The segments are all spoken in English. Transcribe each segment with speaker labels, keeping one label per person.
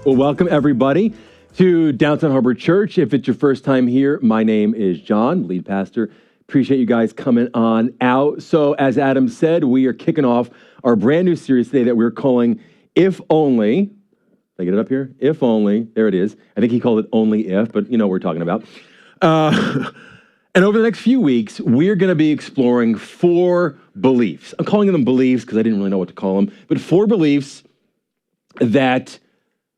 Speaker 1: Well, welcome everybody to Downtown Harbor Church. If it's your first time here, my name is John, lead pastor. Appreciate you guys coming on out. So as Adam said, we are kicking off our brand new series today that we're calling If Only. Did I get it up here? If Only. There it is. I think he called it Only If, but you know what we're talking about. And over the next few weeks, we're going to be exploring 4 beliefs. I'm calling them beliefs because I didn't really know what to call them, but 4 beliefs that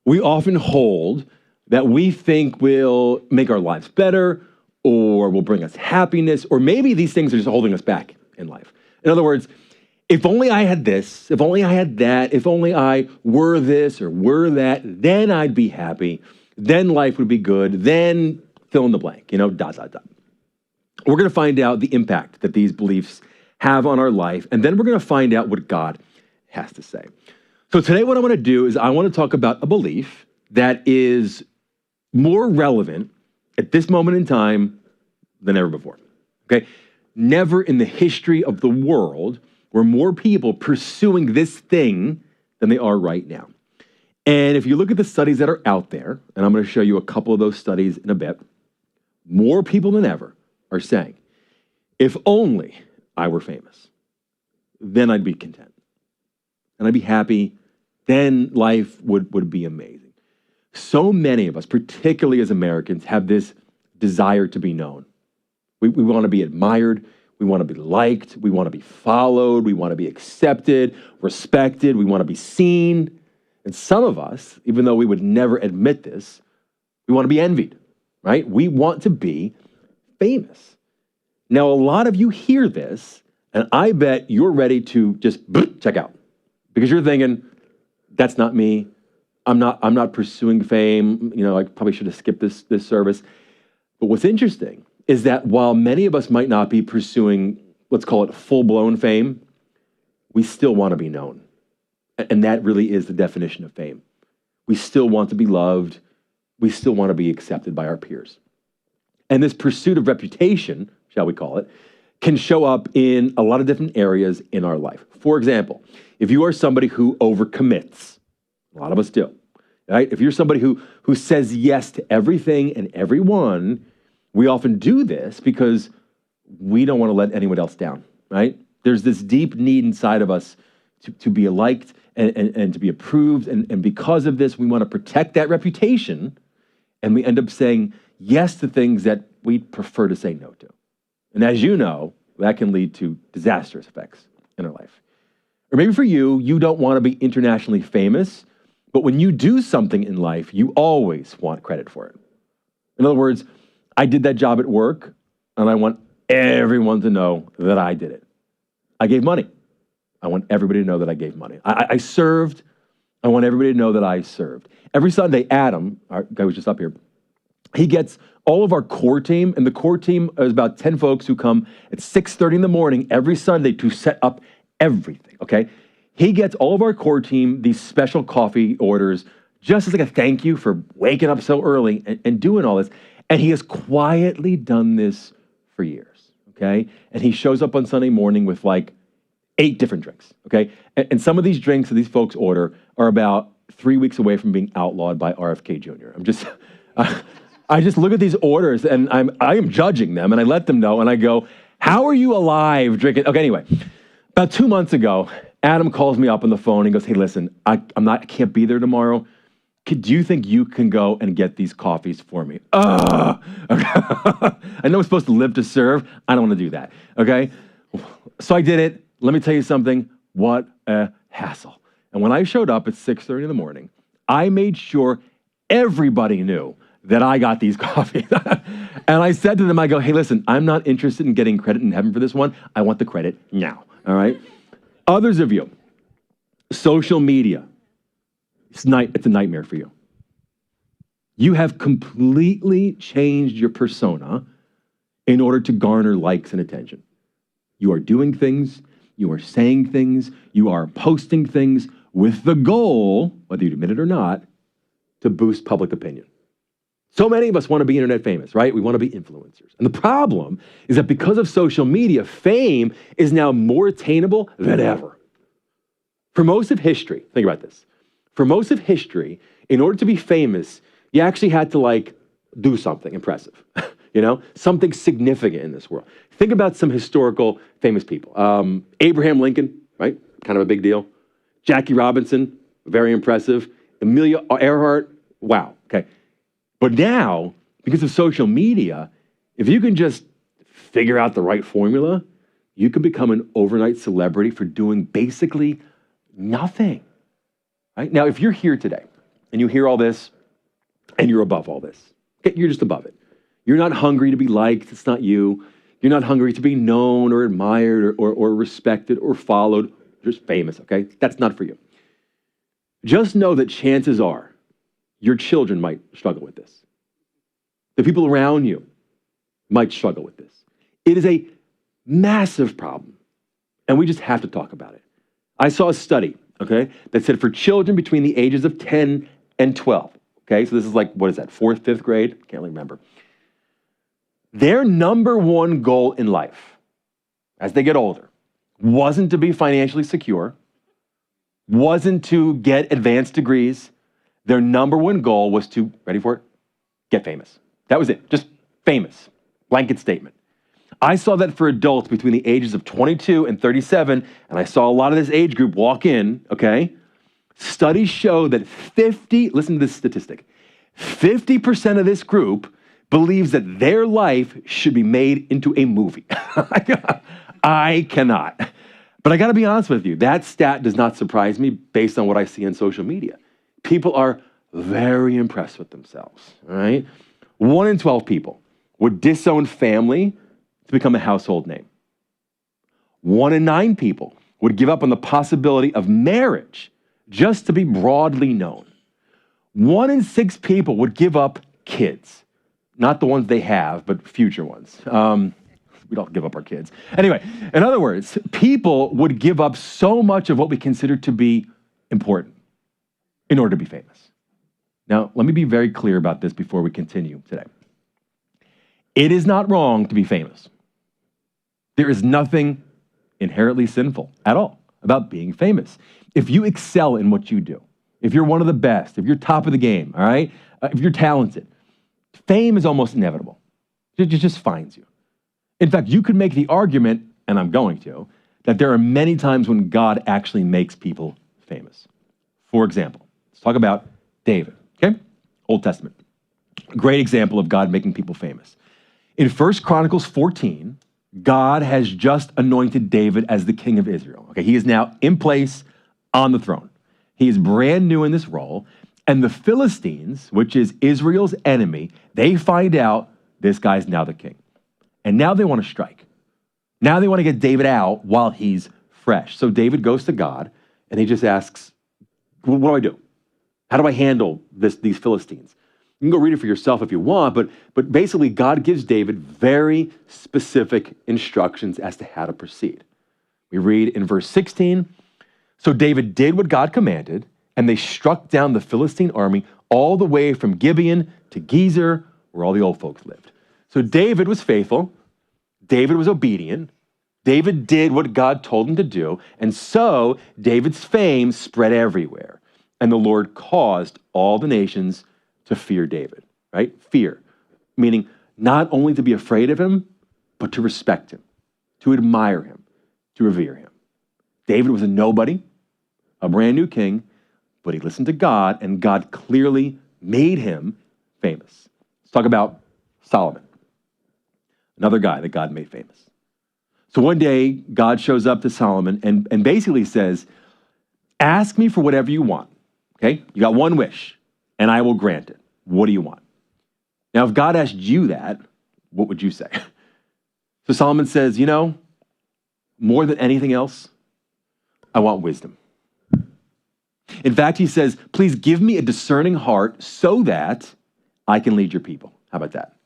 Speaker 1: we often hold that we think will make our lives better or will bring us happiness, or maybe these things are just holding us back in life. In other words, if only I had this, if only I had that, if only I were this or were that, then I'd be happy, then life would be good, then fill in the blank, We're going to find out the impact that these beliefs have on our life, and then we're going to find out what God has to say. So today what I want to do is I want to talk about a belief that is more relevant at this moment in time than ever before, okay? Never in the history of the world were more people pursuing this thing than they are right now. And if you look at the studies that are out there, and I'm going to show you a couple of those studies in a bit, more people than ever are saying, if only I were famous, then I'd be content. And I'd be happy, then life would be amazing. So many of us, particularly as Americans, have this desire to be known. We want to be admired, we want to be liked, we want to be followed, we want to be accepted, respected, we want to be seen. And some of us, even though we would never admit this, we want to be envied, right? We want to be famous. Now, a lot of you hear this, and I bet you're ready to just check out. Because you're thinking, that's not me. I'm not pursuing fame. I probably should have skipped this service. But what's interesting is that while many of us might not be pursuing, let's call it full-blown fame, we still want to be known. And that really is the definition of fame. We still want to be loved. We still want to be accepted by our peers. And this pursuit of reputation, shall we call it, can show up in a lot of different areas in our life. For example, if you are somebody who overcommits, a lot of us do, right? If you're somebody who says yes to everything and everyone, we often do this because we don't want to let anyone else down, right? There's this deep need inside of us to be liked and to be approved. And because of this, we want to protect that reputation. And we end up saying yes to things that we prefer to say no to. And as you know, that can lead to disastrous effects in our life. Or maybe for you, you don't want to be internationally famous, but when you do something in life, you always want credit for it. In other words, I did that job at work, and I want everyone to know that I did it. I gave money. I want everybody to know that I gave money. I served. I want everybody to know that I served. Every Sunday, Adam, our guy who was just up here, he gets all of our core team, and the core team is about 10 folks who come at 6:30 in the morning every Sunday to set up everything, okay? He gets all of our core team these special coffee orders just as like a thank you for waking up so early and doing all this. And he has quietly done this for years, okay? And he shows up on Sunday morning with like 8 different drinks, okay? And some of these drinks that these folks order are about 3 weeks away from being outlawed by RFK Jr. I just look at these orders and I am judging them, and I let them know, and I go, how are you alive drinking? Okay, anyway, about 2 months ago, Adam calls me up on the phone and goes, hey, listen, I can't be there tomorrow. Do you think you can go and get these coffees for me? I know I'm supposed to live to serve. I don't want to do that, okay? So I did it. Let me tell you something. What a hassle. And when I showed up at 6:30 in the morning, I made sure everybody knew that I got these coffees. And I said to them, I go, hey, listen, I'm not interested in getting credit in heaven for this one. I want the credit now, all right? Others of you, social media, it's a nightmare for you. You have completely changed your persona in order to garner likes and attention. You are doing things, you are saying things, you are posting things with the goal, whether you admit it or not, to boost public opinion. So many of us want to be internet famous, right? We want to be influencers. And the problem is that because of social media, fame is now more attainable than ever. For most of history, think about this. For most of history, In order to be famous, you actually had to like do something impressive, something significant in this world. Think about some historical famous people. Abraham Lincoln, right? Kind of a big deal. Jackie Robinson, very impressive. Amelia Earhart, wow, okay. But now, because of social media, if you can just figure out the right formula, you can become an overnight celebrity for doing basically nothing, right? Now, if you're here today and you hear all this and you're above all this, okay, you're just above it. You're not hungry to be liked, it's not you. You're not hungry to be known or admired or respected or followed, just famous, okay? That's not for you. Just know that chances are your children might struggle with this. The people around you might struggle with this. It is a massive problem, and we just have to talk about it. I saw a study, okay, that said for children between the ages of 10 and 12, okay, so this is like, what is that, fourth, fifth grade? Can't really remember. Their number one goal in life, as they get older, wasn't to be financially secure, wasn't to get advanced degrees. Their number one goal was to, ready for it, get famous. That was it, just famous, blanket statement. I saw that for adults between the ages of 22 and 37, and I saw a lot of this age group walk in, okay? Studies show that listen to this statistic, 50% of this group believes that their life should be made into a movie. I cannot. But I gotta be honest with you, that stat does not surprise me based on what I see on social media. People are very impressed with themselves, all right? 1 in 12 people would disown family to become a household name. 1 in 9 people would give up on the possibility of marriage just to be broadly known. 1 in 6 people would give up kids. Not the ones they have, but future ones. We don't give up our kids. Anyway, in other words, people would give up so much of what we consider to be important in order to be famous. Now, let me be very clear about this before we continue today. It is not wrong to be famous. There is nothing inherently sinful at all about being famous. If you excel in what you do, if you're one of the best, if you're top of the game, all right, if you're talented, fame is almost inevitable. It just finds you. In fact, you could make the argument, and I'm going to, that there are many times when God actually makes people famous. For example, let's talk about David, okay? Old Testament. Great example of God making people famous. In 1 Chronicles 14, God has just anointed David as the king of Israel. Okay, he is now in place on the throne. He is brand new in this role. And the Philistines, which is Israel's enemy, they find out this guy's now the king. And now they want to strike. Now they want to get David out while he's fresh. So David goes to God and he just asks, what do I do? How do I handle these Philistines? You can go read it for yourself if you want, but basically God gives David very specific instructions as to how to proceed. We read in verse 16, so David did what God commanded, and they struck down the Philistine army all the way from Gibeon to Gezer, where all the old folks lived. So David was faithful. David was obedient. David did what God told him to do. And so David's fame spread everywhere. And the Lord caused all the nations to fear David, right? Fear, meaning not only to be afraid of him, but to respect him, to admire him, to revere him. David was a nobody, a brand new king, but he listened to God, and God clearly made him famous. Let's talk about Solomon, another guy that God made famous. So one day, God shows up to Solomon and basically says, ask me for whatever you want, okay? You got one wish, and I will grant it. What do you want? Now, if God asked you that, what would you say? So Solomon says, more than anything else, I want wisdom. In fact, he says, please give me a discerning heart so that I can lead your people. How about that?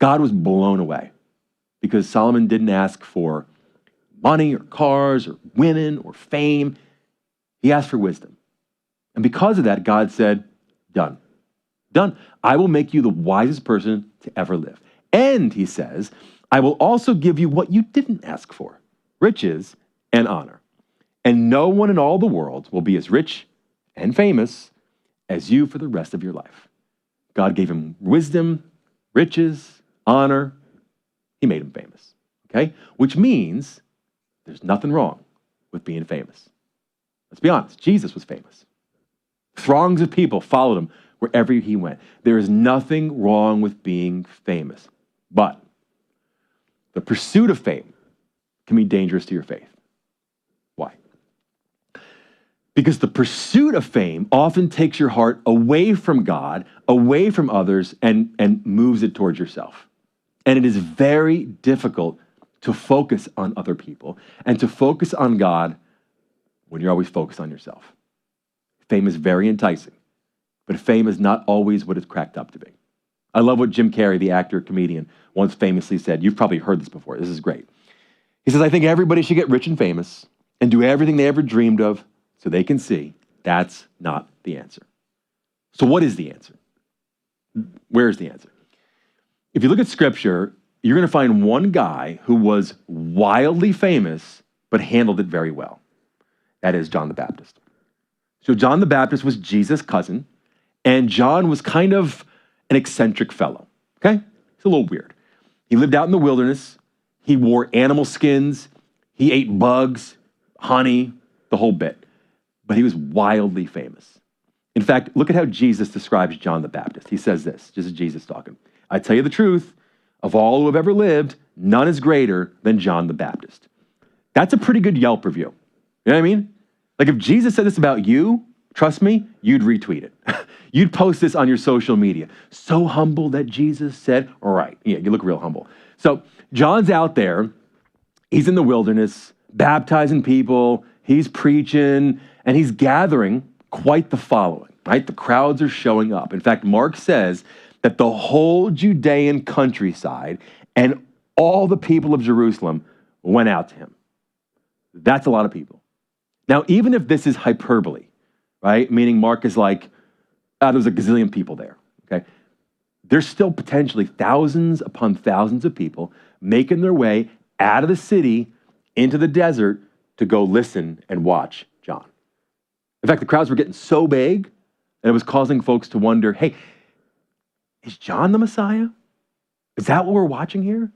Speaker 1: God was blown away because Solomon didn't ask for money or cars or women or fame. He asked for wisdom. And because of that, God said, done. Done. I will make you the wisest person to ever live. And he says, I will also give you what you didn't ask for, riches and honor. And no one in all the world will be as rich and famous as you for the rest of your life. God gave him wisdom, riches, honor. He made him famous, okay? Which means there's nothing wrong with being famous. Let's be honest, Jesus was famous. Throngs of people followed him wherever he went. There is nothing wrong with being famous, but the pursuit of fame can be dangerous to your faith. Why? Because the pursuit of fame often takes your heart away from God, away from others, and moves it towards yourself. And it is very difficult to focus on other people and to focus on God when you're always focused on yourself. Fame is very enticing, but fame is not always what it's cracked up to be. I love what Jim Carrey, the actor, comedian, once famously said. You've probably heard this before. This is great. He says, I think everybody should get rich and famous and do everything they ever dreamed of so they can see that's not the answer. So what is the answer? Where's the answer? If you look at scripture, you're going to find one guy who was wildly famous, but handled it very well. That is John the Baptist. So John the Baptist was Jesus' cousin, and John was kind of an eccentric fellow, okay? He's a little weird. He lived out in the wilderness. He wore animal skins. He ate bugs, honey, the whole bit. But he was wildly famous. In fact, look at how Jesus describes John the Baptist. He says this, just as Jesus talking. I tell you the truth, of all who have ever lived, none is greater than John the Baptist. That's a pretty good Yelp review. You know what I mean? Like if Jesus said this about you, trust me, you'd retweet it. You'd post this on your social media. So humble that Jesus said, all right, yeah, you look real humble. So John's out there, he's in the wilderness, baptizing people, he's preaching, and he's gathering quite the following, right? The crowds are showing up. In fact, Mark says that the whole Judean countryside and all the people of Jerusalem went out to him. That's a lot of people. Now, even if this is hyperbole, right? Meaning Mark is like, there's a gazillion people there, okay? There's still potentially thousands upon thousands of people making their way out of the city into the desert to go listen and watch John. In fact, the crowds were getting so big that it was causing folks to wonder, hey, is John the Messiah? Is that what we're watching here?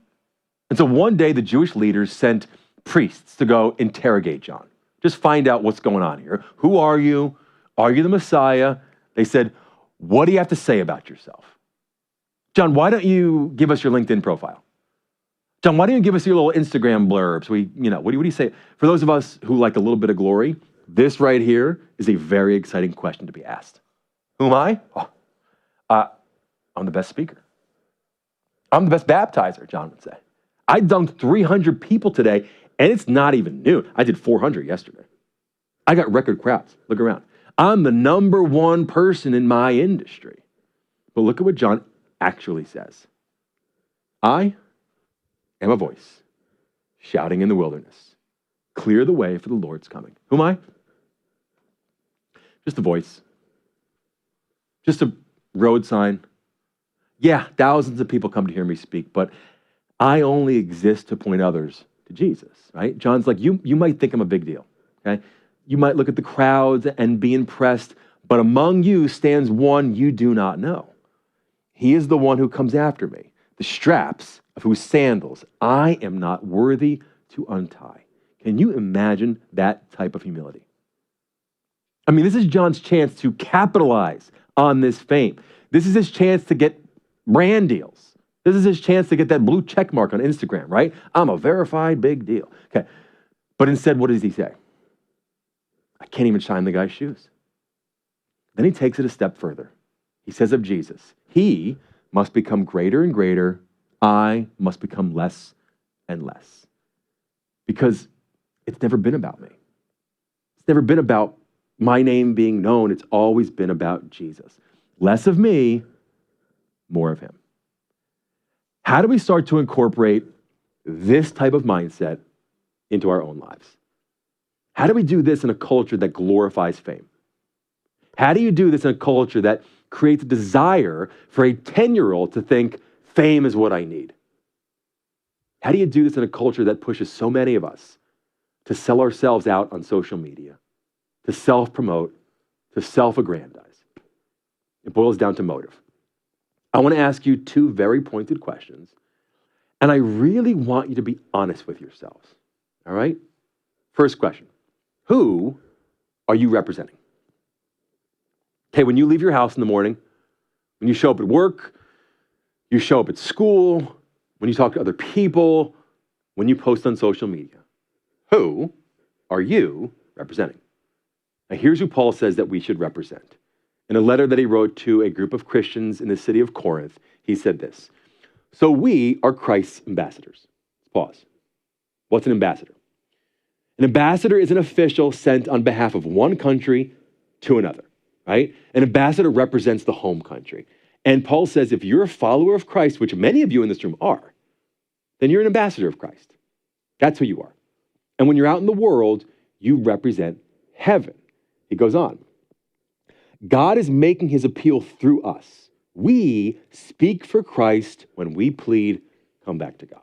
Speaker 1: And so one day the Jewish leaders sent priests to go interrogate John. Just find out what's going on here. Who are you? Are you the Messiah? They said, what do you have to say about yourself? John, why don't you give us your LinkedIn profile? John, why don't you give us your little Instagram blurbs? What do you say? For those of us who like a little bit of glory, this right here is a very exciting question to be asked. Who am I? I'm the best speaker. I'm the best baptizer, John would say. I dunked 300 people today, and it's not even noon. I did 400 yesterday. I got record crowds. Look around. I'm the number one person in my industry. But look at what John actually says. I am a voice shouting in the wilderness. Clear the way for the Lord's coming. Who am I? Just a voice. Just a road sign. Yeah, thousands of people come to hear me speak, but I only exist to point others to Jesus, right? John's like, you might think I'm a big deal, okay? You might look at the crowds and be impressed, but among you stands one you do not know. He is the one who comes after me, the straps of whose sandals I am not worthy to untie. Can you imagine that type of humility? I mean, this is John's chance to capitalize on this fame. This is his chance to get brand deals. This is his chance to get that blue check mark on Instagram, right? I'm a verified big deal. Okay. But instead, what does he say? I can't even shine the guy's shoes. Then he takes it a step further. He says of Jesus, he must become greater and greater. I must become less and less. Because it's never been about me. It's never been about my name being known. It's always been about Jesus. Less of me, more of him. How do we start to incorporate this type of mindset into our own lives? How do we do this in a culture that glorifies fame? How do you do this in a culture that creates a desire for a 10-year-old to think fame is what I need? How do you do this in a culture that pushes so many of us to sell ourselves out on social media, to self-promote, to self-aggrandize? It boils down to motive. I want to ask you two very pointed questions, and I really want you to be honest with yourselves. All right? First question, who are you representing? Okay, when you leave your house in the morning, when you show up at work, you show up at school, when you talk to other people, when you post on social media, who are you representing? Now, here's who Paul says that we should represent. In a letter that he wrote to a group of Christians in the city of Corinth, he said this: so we are Christ's ambassadors. Pause. What's an ambassador? An ambassador is an official sent on behalf of one country to another, right? An ambassador represents the home country. And Paul says if you're a follower of Christ, which many of you in this room are, then you're an ambassador of Christ. That's who you are. And when you're out in the world, you represent heaven. He goes on. God is making his appeal through us. We speak for Christ when we plead, come back to God.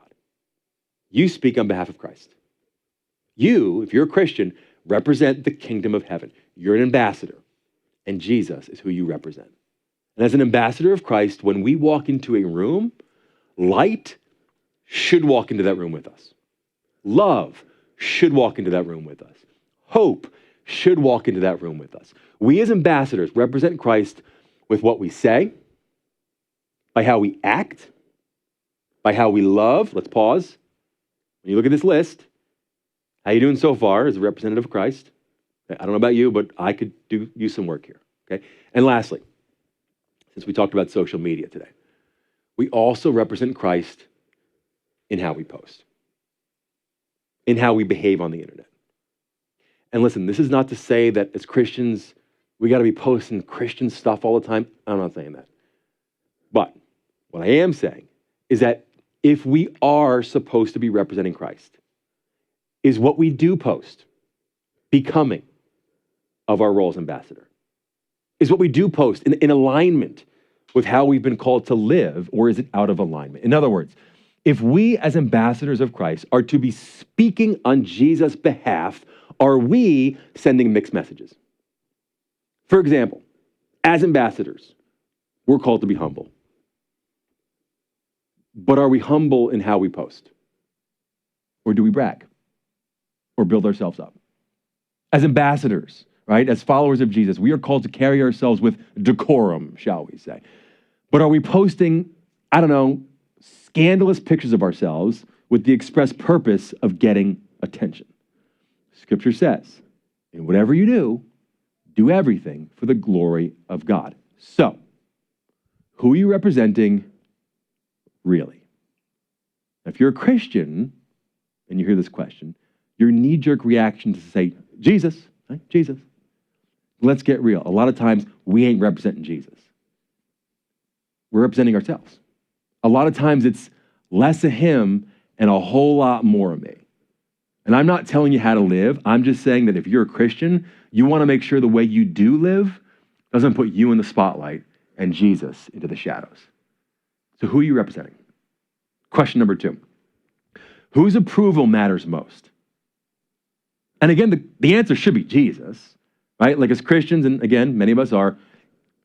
Speaker 1: You speak on behalf of Christ. You, if you're a Christian, represent the kingdom of heaven. You're an ambassador, and Jesus is who you represent. And as an ambassador of Christ, when we walk into a room, light should walk into that room with us. Love should walk into that room with us. Hope should walk into that room with us. We as ambassadors represent Christ with what we say, by how we act, by how we love. Let's pause. When you look at this list, how you doing so far as a representative of Christ? I don't know about you, but I could use some work here, okay? And lastly, since we talked about social media today, we also represent Christ in how we post, in how we behave on the internet. And listen, this is not to say that as Christians, we got to be posting Christian stuff all the time. I'm not saying that. But what I am saying is that if we are supposed to be representing Christ, is what we do post becoming of our role as ambassador? Is what we do post in alignment with how we've been called to live, or is it out of alignment? In other words, if we as ambassadors of Christ are to be speaking on Jesus' behalf, are we sending mixed messages? For example, as ambassadors, we're called to be humble. But are we humble in how we post? Or do we brag? Or build ourselves up? As ambassadors, right, as followers of Jesus, we are called to carry ourselves with decorum, shall we say. But are we posting, scandalous pictures of ourselves with the express purpose of getting attention? Scripture says, in whatever you do everything for the glory of God. So, who are you representing really? If you're a Christian and you hear this question, your knee-jerk reaction to say, Jesus, right? Jesus. Let's get real. A lot of times we ain't representing Jesus. We're representing ourselves. A lot of times it's less of him and a whole lot more of me. And I'm not telling you how to live. I'm just saying that if you're a Christian, you want to make sure the way you do live doesn't put you in the spotlight and Jesus into the shadows. So who are you representing? Question number 2. Whose approval matters most? And again, the answer should be Jesus, right? Like as Christians, and again, many of us are,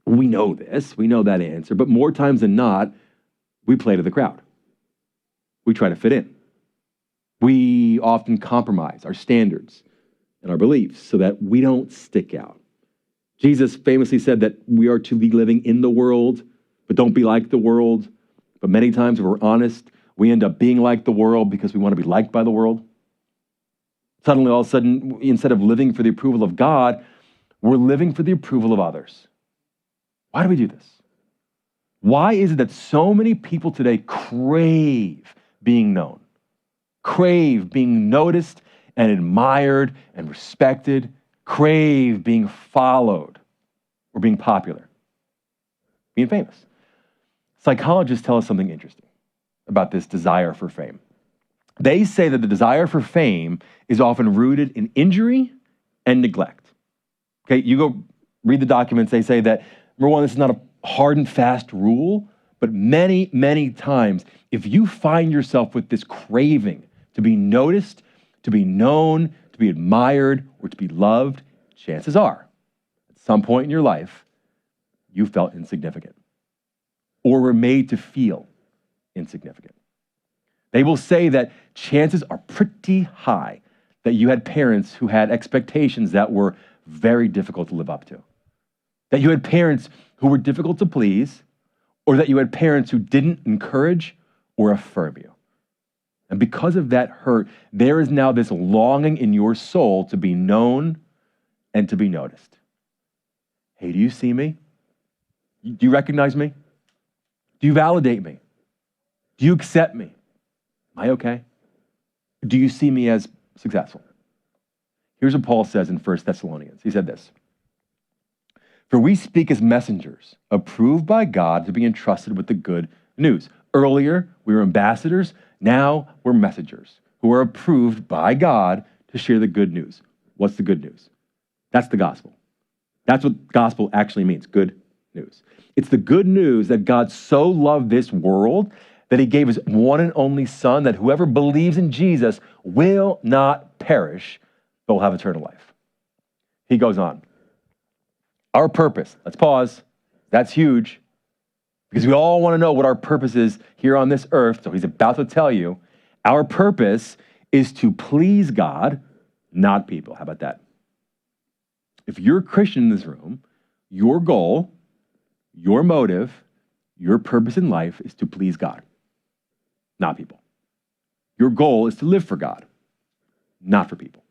Speaker 1: we know this, we know that answer, but more times than not, we play to the crowd. We try to fit in. We often compromise our standards and our beliefs so that we don't stick out. Jesus famously said that we are to be living in the world, but don't be like the world. But many times, if we're honest, we end up being like the world because we want to be liked by the world. Suddenly, all of a sudden, instead of living for the approval of God, we're living for the approval of others. Why do we do this? Why is it that so many people today crave being known, crave being noticed and admired and respected, crave being followed or being popular, being famous? Psychologists tell us something interesting about this desire for fame. They say that the desire for fame is often rooted in injury and neglect. Okay, you go read the documents, they say that, number one, this is not a hard and fast rule, but many, many times, if you find yourself with this craving to be noticed, to be known, to be admired, or to be loved, chances are, at some point in your life, you felt insignificant or were made to feel insignificant. They will say that chances are pretty high that you had parents who had expectations that were very difficult to live up to, that you had parents who were difficult to please, or that you had parents who didn't encourage or affirm you. And because of that hurt, there is now this longing in your soul to be known and to be noticed. Hey, do you see me? Do you recognize me? Do you validate me? Do you accept me? Am I okay? Do you see me as successful? Here's what Paul says in 1 Thessalonians. He said this: "For we speak as messengers, approved by God to be entrusted with the good news." Earlier, we were ambassadors. Now we're messengers who are approved by God to share the good news. What's the good news? That's the gospel. That's what gospel actually means, good news. It's the good news that God so loved this world that he gave his one and only Son, that whoever believes in Jesus will not perish, but will have eternal life. He goes on. Our purpose, let's pause. That's huge, because we all want to know what our purpose is here on this earth. So he's about to tell you, our purpose is to please God, not people. How about that? If you're a Christian in this room, your goal, your motive, your purpose in life is to please God, not people. Your goal is to live for God, not for people.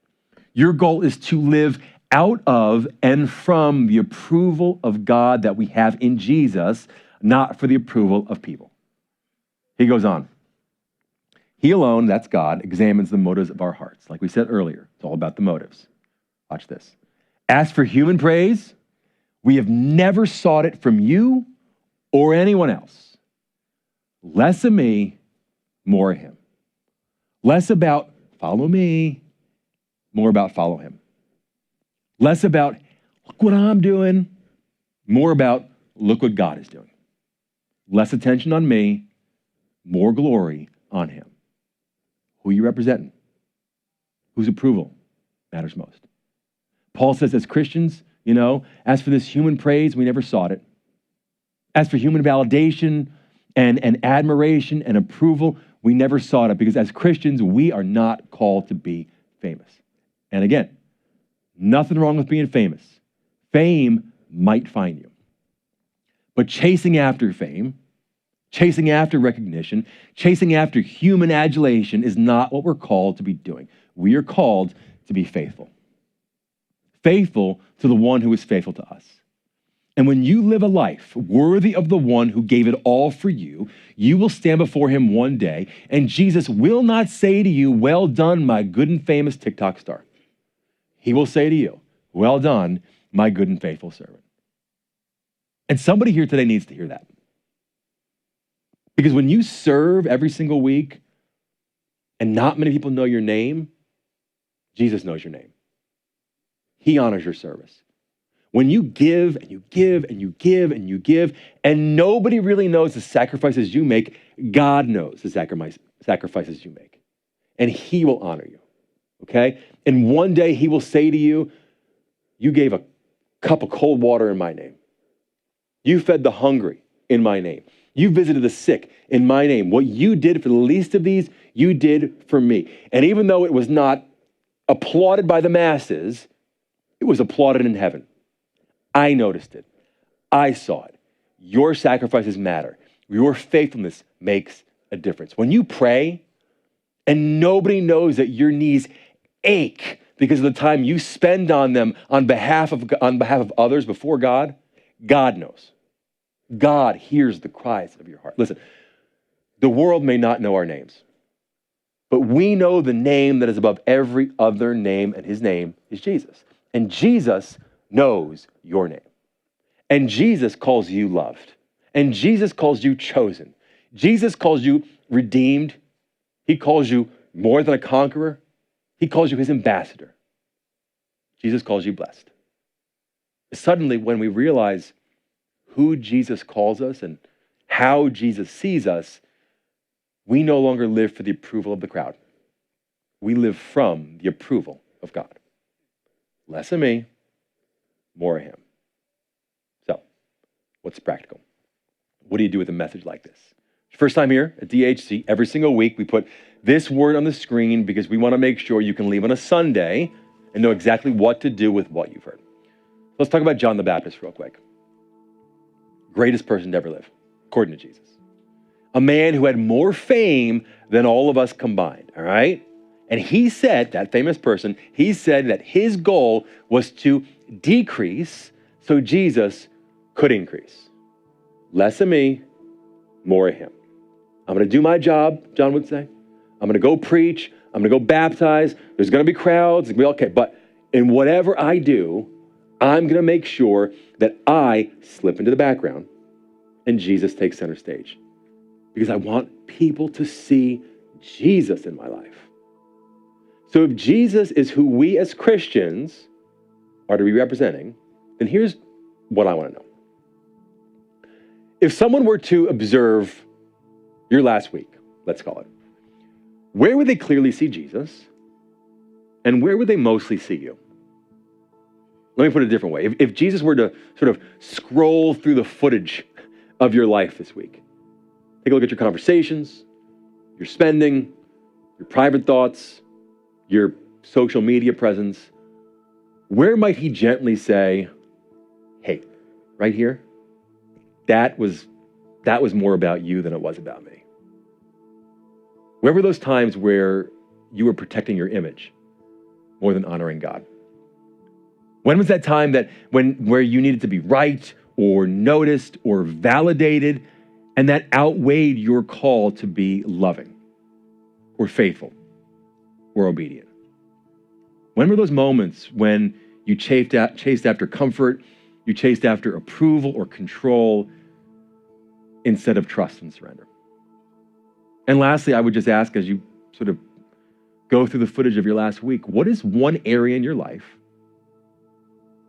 Speaker 1: Your goal is to live out of and from the approval of God that we have in Jesus, not for the approval of people. He goes on. He alone, that's God, examines the motives of our hearts. Like we said earlier, it's all about the motives. Watch this. As for human praise, we have never sought it from you or anyone else. Less of me, more of him. Less about follow me, more about follow him. Less about look what I'm doing, more about look what God is doing. Less attention on me, more glory on him. Who are you representing? Whose approval matters most? Paul says, as Christians, as for this human praise, we never sought it. As for human validation and admiration and approval, we never sought it, because as Christians, we are not called to be famous. And again, nothing wrong with being famous. Fame might find you. But chasing after fame, chasing after recognition, chasing after human adulation is not what we're called to be doing. We are called to be faithful. Faithful to the one who is faithful to us. And when you live a life worthy of the one who gave it all for you, you will stand before him one day, and Jesus will not say to you, well done, my good and famous TikTok star. He will say to you, well done, my good and faithful servant. And somebody here today needs to hear that. Because when you serve every single week and not many people know your name, Jesus knows your name. He honors your service. When you give and you give and you give and you give, and nobody really knows the sacrifices you make, God knows the sacrifices you make. And he will honor you, okay? And one day he will say to you, you gave a cup of cold water in my name. You fed the hungry in my name. You visited the sick in my name. What you did for the least of these, you did for me. And even though it was not applauded by the masses, it was applauded in heaven. I noticed it. I saw it. Your sacrifices matter. Your faithfulness makes a difference. When you pray and nobody knows that your knees ache because of the time you spend on them on behalf of others before God, God knows. God hears the cries of your heart. Listen, the world may not know our names, but we know the name that is above every other name, and his name is Jesus. And Jesus knows your name. And Jesus calls you loved. And Jesus calls you chosen. Jesus calls you redeemed. He calls you more than a conqueror. He calls you his ambassador. Jesus calls you blessed. Suddenly, when we realize who Jesus calls us and how Jesus sees us, we no longer live for the approval of the crowd. We live from the approval of God. Less of me, more of him. So, What's practical? What do you do with a message like this? First time here at DHC, every single week we put this word on the screen because we want to make sure you can leave on a Sunday and know exactly what to do with what you've heard. Let's talk about John the Baptist real quick. Greatest person to ever live, according to Jesus. A man who had more fame than all of us combined, all right? And he said, that famous person, he said that his goal was to decrease so Jesus could increase. Less of me, more of him. I'm going to do my job, John would say. I'm going to go preach. I'm going to go baptize. There's going to be crowds. It's going to be okay. But in whatever I do, I'm going to make sure that I slip into the background and Jesus takes center stage. Because I want people to see Jesus in my life. So if Jesus is who we as Christians are to be representing, then here's what I want to know. If someone were to observe your last week, let's call it, where would they clearly see Jesus? And where would they mostly see you? Let me put it a different way. If Jesus were to sort of scroll through the footage of your life this week, take a look at your conversations, your spending, your private thoughts, your social media presence, where might he gently say, hey, right here, that was more about you than it was about me? Where were those times where you were protecting your image more than honoring God? When was that time where you needed to be right or noticed or validated, and that outweighed your call to be loving or faithful or obedient? When were those moments when you chased after comfort, you chased after approval or control instead of trust and surrender? And lastly, I would just ask, as you sort of go through the footage of your last week, what is one area in your life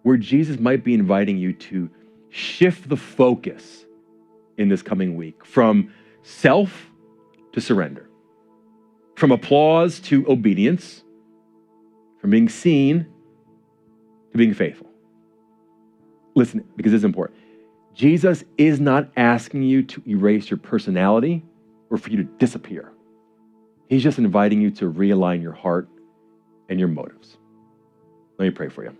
Speaker 1: where Jesus might be inviting you to shift the focus in this coming week from self to surrender, from applause to obedience, from being seen to being faithful? Listen, because it's important. Jesus is not asking you to erase your personality or for you to disappear. He's just inviting you to realign your heart and your motives. Let me pray for you.